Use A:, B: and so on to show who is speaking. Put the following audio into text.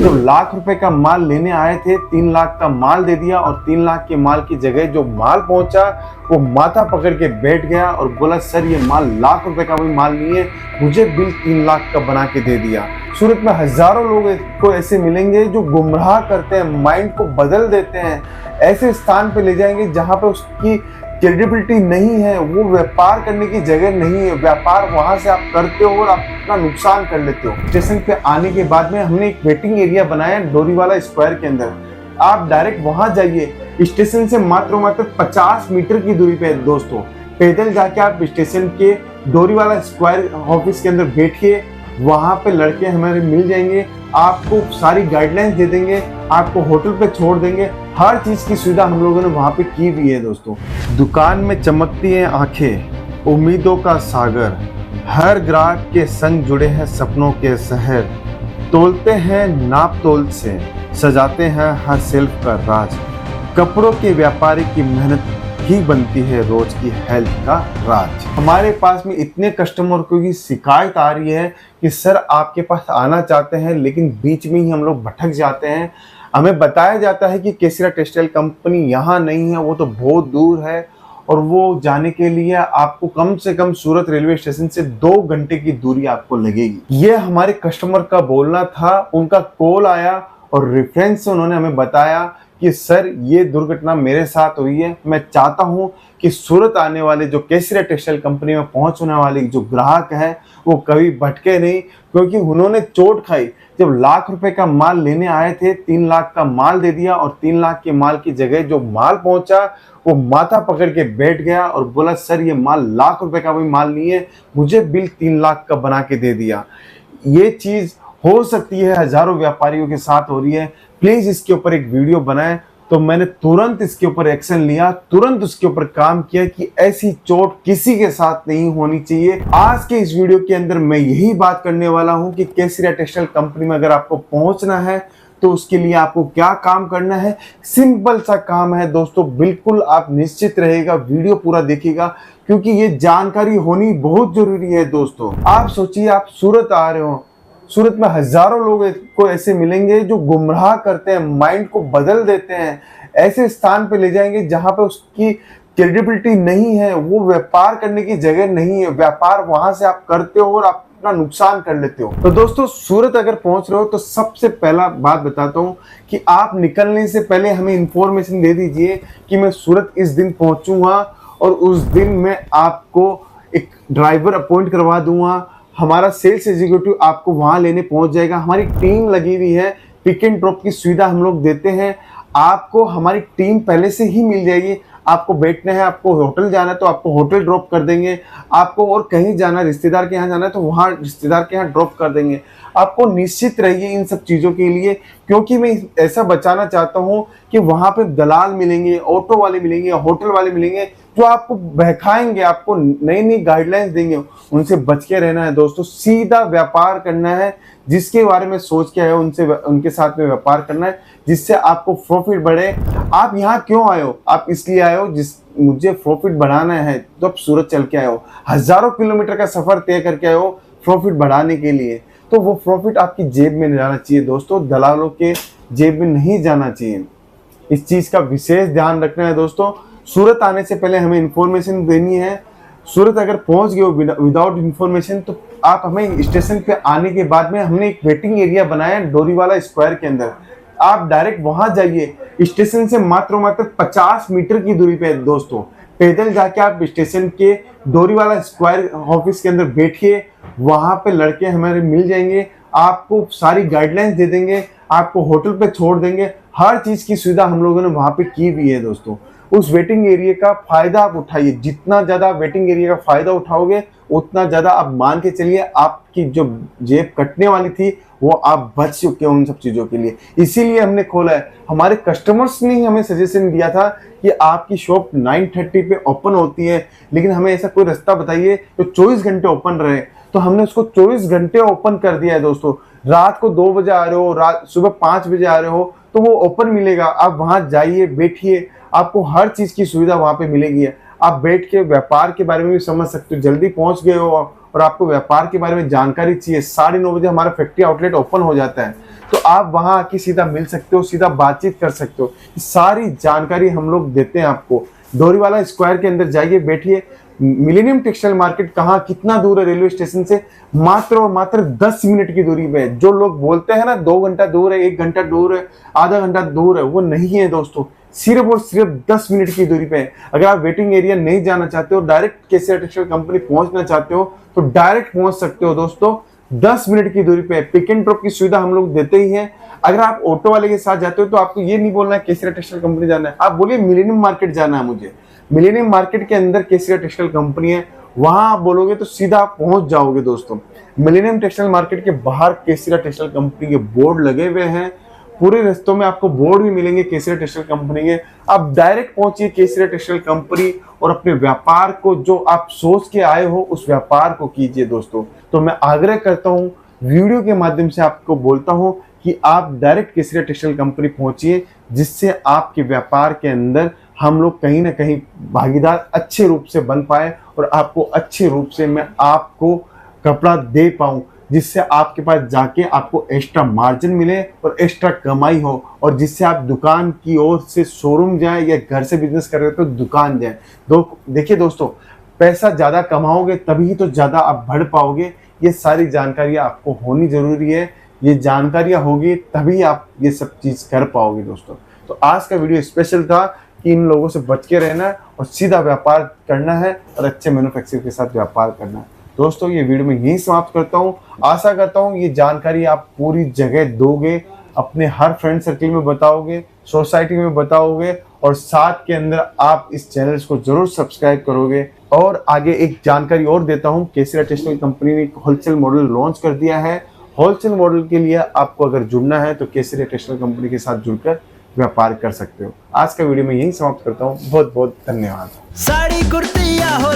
A: जब लाख रुपए का माल लेने आए थे 3 लाख का माल दे दिया और 3 लाख के माल की जगह जो माल पहुंचा वो माथा पकड़ के बैठ गया और बोला सर ये माल लाख रुपए का भी माल नहीं है, मुझे बिल 3 लाख का बना के दे दिया। सूरत में हजारों लोग को ऐसे मिलेंगे जो गुमराह करते हैं, माइंड को बदल देते हैं, ऐसे स्थान पे ले जाएंगे जहां पे उसकी क्रेडिबिलिटी नहीं है, वो व्यापार करने की जगह नहीं है। व्यापार वहां से आप करते हो और आप अपना नुकसान कर लेते हो। स्टेशन पे आने के बाद में हमने एक वेटिंग एरिया बनाया डोरीवाला स्क्वायर के अंदर। आप डायरेक्ट वहां जाइए, स्टेशन से मात्र 50 मीटर की दूरी पे है दोस्तों। पैदल जाके आप स्टेशन के डोरीवाला स्क्वायर ऑफिस के अंदर बैठिए, वहां पे लड़के हमारे मिल जाएंगे, आपको सारी गाइडलाइंस दे देंगे, आपको होटल पे छोड़ देंगे। हर चीज की सुविधा हम लोगों ने वहां पे की भी है दोस्तों। दुकान में चमकती हैं आंखें, उम्मीदों का सागर, हर ग्राहक के संग जुड़े हैं सपनों के शहर, तोलते हैं नाप तोल से, सजाते हैं हर सेल्फ का राज, कपड़ों के व्यापारी की मेहनत ही बनती है रोज की हेल्थ का राज। हमारे पास में इतने कस्टमर को की शिकायत आ रही है कि सर आपके पास आना चाहते हैं लेकिन बीच में ही हम लोग भटक जाते हैं। हमें बताया जाता है कि केसरिया टेक्सटाइल कंपनी यहाँ नहीं है, वो तो बहुत दूर है और वो जाने के लिए आपको कम से कम सूरत रेलवे स्टेशन से 2 घंटे की दूरी आपको लगेगी। ये हमारे कस्टमर का बोलना था। उनका कॉल आया और रेफरेंस से उन्होंने हमें बताया कि सर ये दुर्घटना मेरे साथ हुई है। मैं चाहता हूं कि सूरत आने वाले जो केसरिया टेक्सटाइल कंपनी में पहुंचने वाले जो ग्राहक हैं वो कभी भटके नहीं, क्योंकि उन्होंने चोट खाई। जब लाख रुपए का माल लेने आए थे 3 लाख का माल दे दिया और 3 लाख के माल की जगह जो माल पहुंचा वो माथा पकड़ के बैठ गया और बोला सर ये माल लाख रुपए का भी माल नहीं है, मुझे बिल 3 लाख का बना के दे दिया। ये चीज हो सकती है हजारों व्यापारियों के साथ हो रही है। प्लीज इसके ऊपर एक वीडियो बनाएं। तो मैंने तुरंत इसके ऊपर एक्शन लिया, तुरंत उसके ऊपर काम किया कि ऐसी चोट किसी के साथ नहीं होनी चाहिए। आज के इस वीडियो के अंदर मैं यही बात करने वाला हूं कि केसरिया टेक्सटाइल कंपनी में अगर आपको पहुंचना है तो उसके लिए आपको क्या काम करना है। सिंपल सा काम है दोस्तों, बिल्कुल आप निश्चित रहेगा, वीडियो पूरा देखिएगा क्योंकि ये जानकारी होनी बहुत जरूरी है दोस्तों। आप सोचिए आप सूरत आ रहे हो, सूरत में हजारों लोग को ऐसे मिलेंगे जो गुमराह करते हैं, माइंड को बदल देते हैं, ऐसे स्थान पे ले जाएंगे जहां पे उसकी क्रेडिबिलिटी नहीं है, वो व्यापार करने की जगह नहीं है। व्यापार वहां से आप करते हो और आप अपना नुकसान कर लेते हो। तो दोस्तों सूरत अगर पहुंच रहे हो तो सबसे पहला बात बताता हूं कि आप निकलने से पहले हमें इंफॉर्मेशन दे दीजिए कि मैं सूरत इस दिन पहुंचूंगा और उस दिन मैं आपको एक ड्राइवर अपॉइंट करवा दूंगा। हमारा सेल्स एग्जीक्यूटिव आपको वहां लेने पहुंच जाएगा। हमारी टीम लगी हुई है, पिक एंड ड्रॉप की सुविधा हम लोग देते हैं। आपको हमारी टीम पहले से ही मिल जाएगी। आपको बैठना है, आपको होटल जाना है तो आपको होटल ड्रॉप कर देंगे। आपको और कहीं जाना है, रिश्तेदार के यहाँ जाना है तो वहाँ रिश्तेदार के यहाँ ड्रॉप कर देंगे। आपको निश्चित रहिए इन सब चीज़ों के लिए, क्योंकि मैं ऐसा बचाना चाहता हूँ कि वहाँ पे दलाल मिलेंगे, ऑटो वाले मिलेंगे, होटल वाले मिलेंगे जो आपको बहकाएंगे, आपको नई नई गाइडलाइंस देंगे। उनसे बच के रहना है दोस्तों। सीधा व्यापार करना है, जिसके बारे में सोच के आए हो उनके साथ में व्यापार करना है जिससे आपको प्रॉफिट बढ़े। आप यहाँ क्यों आए हो? आप इसलिए आए हो मुझे प्रॉफिट बढ़ाना है, तो आप सूरत चल के आए हो, हजारों किलोमीटर का सफर तय करके आए हो प्रॉफिट बढ़ाने के लिए। तो वो प्रॉफिट आपकी जेब में नहीं जाना चाहिए दोस्तों, दलालों के जेब में नहीं जाना चाहिए। इस चीज का विशेष ध्यान रखना है दोस्तों। सूरत आने से पहले हमें इंफॉर्मेशन देनी है। सूरत अगर पहुंच गए हो विदाउट इंफॉर्मेशन तो आप हमें स्टेशन पे आने के बाद में हमने एक वेटिंग एरिया बनाया डोरीवाला स्क्वायर के अंदर। आप डायरेक्ट वहां जाइए, स्टेशन से मात्र 50 मीटर की दूरी पे है दोस्तों। पैदल जाके आप स्टेशन के डोरीवाला स्क्वायर ऑफिस के अंदर बैठिए, वहां पे लड़के हमारे मिल जाएंगे, आपको सारी गाइडलाइंस दे देंगे, आपको होटल पे छोड़ देंगे। हर चीज की सुविधा हम लोगों ने वहां पे की भी है दोस्तों। उस वेटिंग एरिया का फायदा आप उठाइए। जितना ज्यादा वेटिंग एरिया का फायदा उठाओगे उतना ज्यादा आप मान के चलिए आपकी जो जेब कटने वाली थी वो आप बच चुके हो उन सब चीजों के लिए। इसीलिए हमने खोला है। हमारे कस्टमर्स ने ही हमें सजेशन दिया था कि आपकी शॉप 9:30 पे ओपन होती है, लेकिन हमें ऐसा कोई रास्ता बताइए जो 24 घंटे ओपन रहे। तो हमने उसको 24 घंटे ओपन कर दिया है दोस्तों। रात को 2 बजे आ रहे हो, सुबह 5 बजे आ रहे हो तो वो ओपन मिलेगा। आप वहां जाइए, बैठिए, आपको हर चीज की सुविधा वहां पे मिलेगी। आप बैठ के व्यापार के बारे में भी समझ सकते हो। जल्दी पहुंच गए हो और आपको व्यापार के बारे में जानकारी चाहिए, 9:30 बजे हमारा फैक्ट्री आउटलेट ओपन हो जाता है। तो आप वहां आके सीधा मिल सकते हो, सीधा बातचीत कर सकते हो। सारी जानकारी हम लोग देते हैं आपको। डोरीवाला स्क्वायर के अंदर जाइए, बैठिए। मिलेनियम टेक्सटाइल मार्केट कहाँ कितना दूर है रेलवे स्टेशन से? मात्र और मात्र 10 मिनट की दूरी पे है। जो लोग बोलते हैं ना 2 घंटा दूर है, 1 घंटा दूर है, आधा घंटा दूर है, वो नहीं है दोस्तों। सिर्फ और सिर्फ 10 मिनट की दूरी पे है। अगर आप वेटिंग एरिया नहीं जाना चाहते हो, डायरेक्ट केसीआर टेक्सटाइल कंपनी पहुंचना चाहते हो, तो डायरेक्ट पहुंच सकते हो दोस्तों। 10 मिनट की दूरी पे है। पिक एंड ड्रॉप की सुविधा हम लोग देते ही हैं। अगर आप ऑटो वाले के साथ जाते हो तो आपको ये नहीं बोलना है केसीआर टेक्सटाइल कंपनी जाना है, आप बोलिए मिलेनियम मार्केट जाना है मुझे। मिलेनियम मार्केट के अंदर केसीआर टेक्सटाइल कंपनी है, वहां आप बोलोगे तो सीधा आप पहुंच जाओगे दोस्तों। मिलेनियम टेक्सटाइल मार्केट के बाहर केसीआर टेक्सटाइल कंपनी के बोर्ड लगे हुए हैं। पूरे रास्तों में आपको बोर्ड भी मिलेंगे केसीआर टेक्सटाइल कंपनी के। आप डायरेक्ट पहुंचिए केसीआर टेक्सटाइल कंपनी और अपने व्यापार को, जो आप सोच के आए हो, उस व्यापार को कीजिए दोस्तों। तो मैं आग्रह करता हूं, वीडियो के माध्यम से आपको बोलता हूं कि आप डायरेक्ट केसीआर टेक्सटाइल कंपनी पहुंचिए, जिससे आपके व्यापार के अंदर हम लोग कहीं ना कहीं भागीदार अच्छे रूप से बन पाए और आपको अच्छे रूप से मैं आपको कपड़ा दे पाऊं, जिससे आपके पास जाके आपको एक्स्ट्रा मार्जिन मिले और एक्स्ट्रा कमाई हो, और जिससे आप दुकान की ओर से शोरूम जाए या घर से बिजनेस कर रहे हो तो दुकान जाए। देखिए दोस्तों, पैसा ज़्यादा कमाओगे तभी तो ज़्यादा आप बढ़ पाओगे। ये सारी जानकारियाँ आपको होनी ज़रूरी है। ये जानकारियाँ होगी तभी आप ये सब चीज़ कर पाओगे दोस्तों। तो आज का वीडियो स्पेशल था कि इन लोगों से बच के रहना है और सीधा व्यापार करना है और अच्छे मैन्युफैक्चरर के साथ व्यापार करना है दोस्तों। ये वीडियो में यही समाप्त करता हूँ। आशा करता हूँ ये जानकारी आप पूरी जगह दोगे, अपने हर फ्रेंड सर्किल में बताओगे, सोसाइटी में बताओगे, और साथ के अंदर आप इस चैनल को जरूर सब्सक्राइब करोगे। और आगे एक जानकारी और देता हूँ, केसीआर टेक्सटाइल कंपनी ने एक होलसेल मॉडल लॉन्च कर दिया है। होलसेल मॉडल के लिए आपको अगर जुड़ना है तो केसीआर टेक्सटाइल कंपनी के साथ जुड़कर व्यापार कर सकते हो। आज का वीडियो में यही समाप्त करता हूँ। बहुत बहुत धन्यवाद।
B: साड़ी कुर्तिया हो